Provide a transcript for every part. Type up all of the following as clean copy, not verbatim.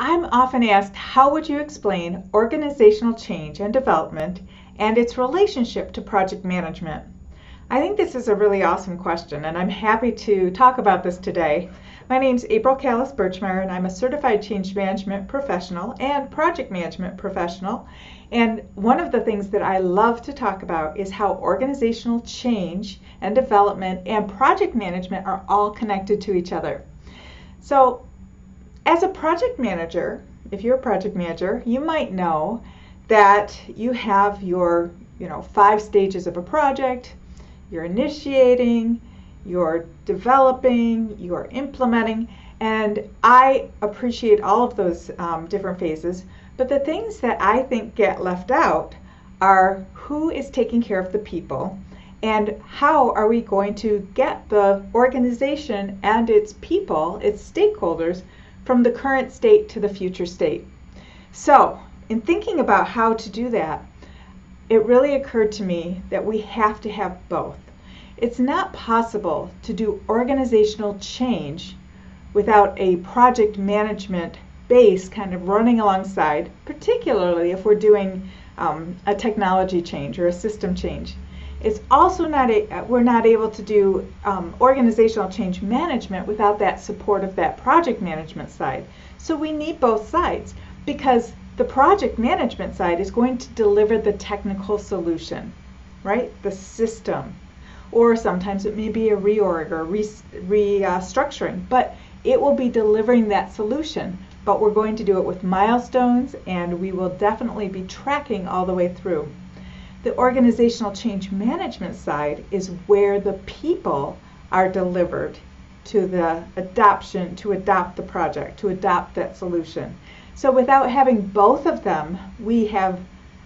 I'm often asked, how would you explain organizational change and development and its relationship to project management? I think this is a really awesome question, and I'm happy to talk about this today. My name is April Callis-Birchmeier, and I'm a certified change management professional and project management professional. And one of the things that I love to talk about is how organizational change and development and project management are all connected to each other. So, as a project manager, if you're a project manager, you might know that you have your, 5 stages of a project. You're initiating, you're developing, you're implementing, and I appreciate all of those different phases. But the things that I think get left out are who is taking care of the people and how are we going to get the organization and its people, its stakeholders, from the current state to the future state. So, in thinking about how to do that, it really occurred to me that we have to have both. It's not possible to do organizational change without a project management base kind of running alongside, particularly if we're doing a technology change or a system change. It's also we're not able to do organizational change management without that support of that project management side. So we need both sides because the project management side is going to deliver the technical solution, right? The system. Or sometimes it may be a reorg or restructuring, but it will be delivering that solution. But we're going to do it with milestones, and we will definitely be tracking all the way through. The organizational change management side is where the people are delivered to the adoption, to adopt the project, to adopt that solution. So without having both of them, we have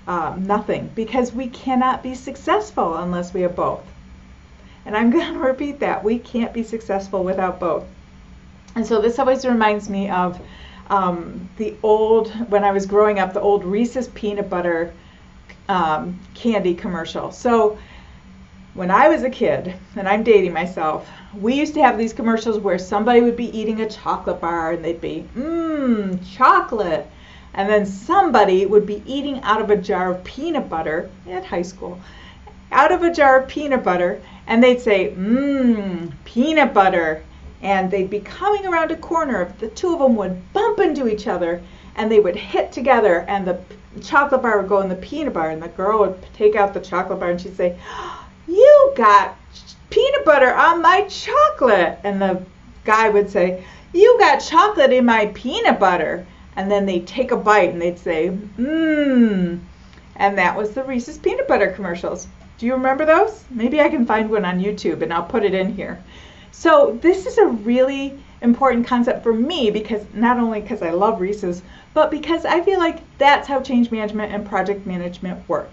nothing, because we cannot be successful unless we have both. And I'm going to repeat that. We can't be successful without both. And so this always reminds me of when I was growing up, the old Reeses peanut butter candy commercial. So when I was a kid, and I'm dating myself, we used to have these commercials where somebody would be eating a chocolate bar and they'd be, chocolate. And then somebody would be eating out of a jar of peanut butter at high school, out of a jar of peanut butter, and they'd say, peanut butter. And they'd be coming around a corner, the two of them would bump into each other, and they would hit together, and the chocolate bar would go in the peanut bar, and the girl would take out the chocolate bar, and she'd say, "You got peanut butter on my chocolate." And the guy would say, "You got chocolate in my peanut butter." And then they'd take a bite, and they'd say, And that was the Reese's peanut butter commercials. Do you remember those? Maybe I can find one on YouTube, and I'll put it in here. So this is a really important concept for me, because not only because I love Reese's, but because I feel like that's how change management and project management work.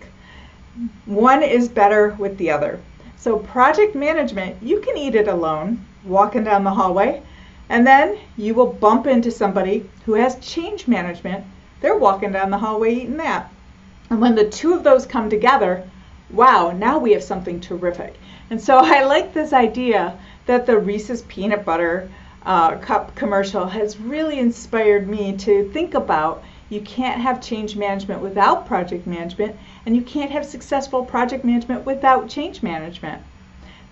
One is better with the other. So project management, you can eat it alone, walking down the hallway, and then you will bump into somebody who has change management. They're walking down the hallway eating that. And when the two of those come together, wow, now we have something terrific. And so I like this idea that the Reese's peanut butter cup commercial has really inspired me to think about you can't have change management without project management, and you can't have successful project management without change management.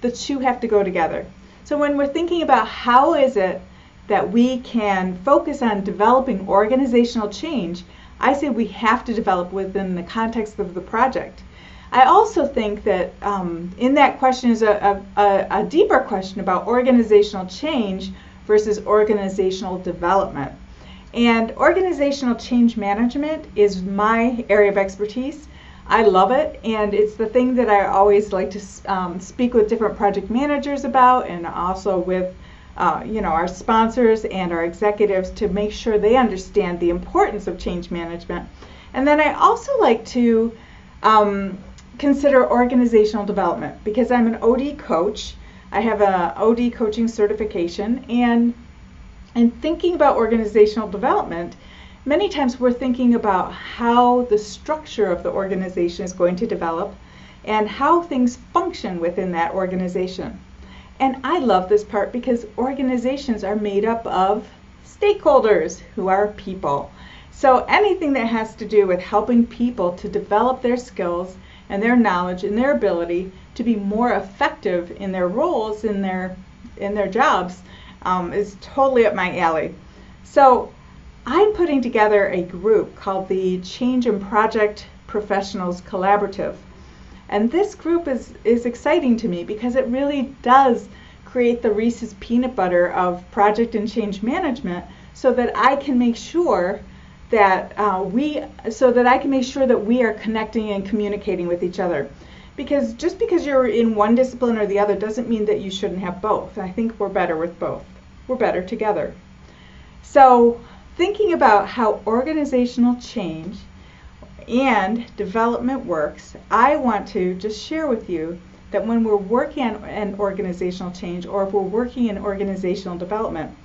The two have to go together. So when we're thinking about how is it that we can focus on developing organizational change, I say we have to develop within the context of the project. I also think that in that question is a deeper question about organizational change versus organizational development. And organizational change management is my area of expertise. I love it, and it's the thing that I always like to speak with different project managers about, and also with our sponsors and our executives to make sure they understand the importance of change management. And then I also like to consider organizational development, because I'm an OD coach. I have an OD coaching certification, and in thinking about organizational development, many times we're thinking about how the structure of the organization is going to develop and how things function within that organization. And I love this part because organizations are made up of stakeholders, who are people. So anything that has to do with helping people to develop their skills and their knowledge and their ability to be more effective in their roles, in their jobs, is totally up my alley. So I'm putting together a group called the Change and Project Professionals Collaborative. And this group is exciting to me because it really does create the Reese's peanut butter of project and change management, so that I can make sure that we are connecting and communicating with each other. Because just because you're in one discipline or the other doesn't mean that you shouldn't have both. I think we're better with both. We're better together. So thinking about how organizational change and development works, I want to just share with you that when we're working on an organizational change, or if we're working in organizational development,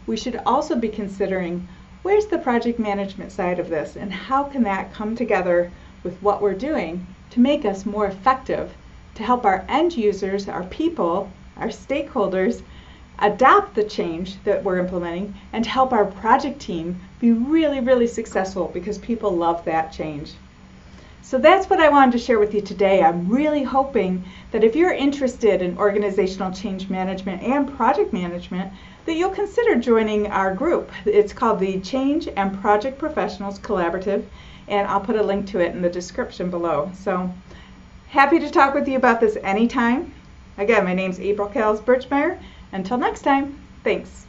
we should also be considering, where's the project management side of this, and how can that come together with what we're doing to make us more effective, to help our end users, our people, our stakeholders adopt the change that we're implementing, and to help our project team be really, really successful, because people love that change. So that's what I wanted to share with you today. I'm really hoping that if you're interested in organizational change management and project management, that you'll consider joining our group. It's called the Change and Project Professionals Collaborative, and I'll put a link to it in the description below. So happy to talk with you about this anytime. Again, my name's April Callis-Birchmeier. Until next time, thanks.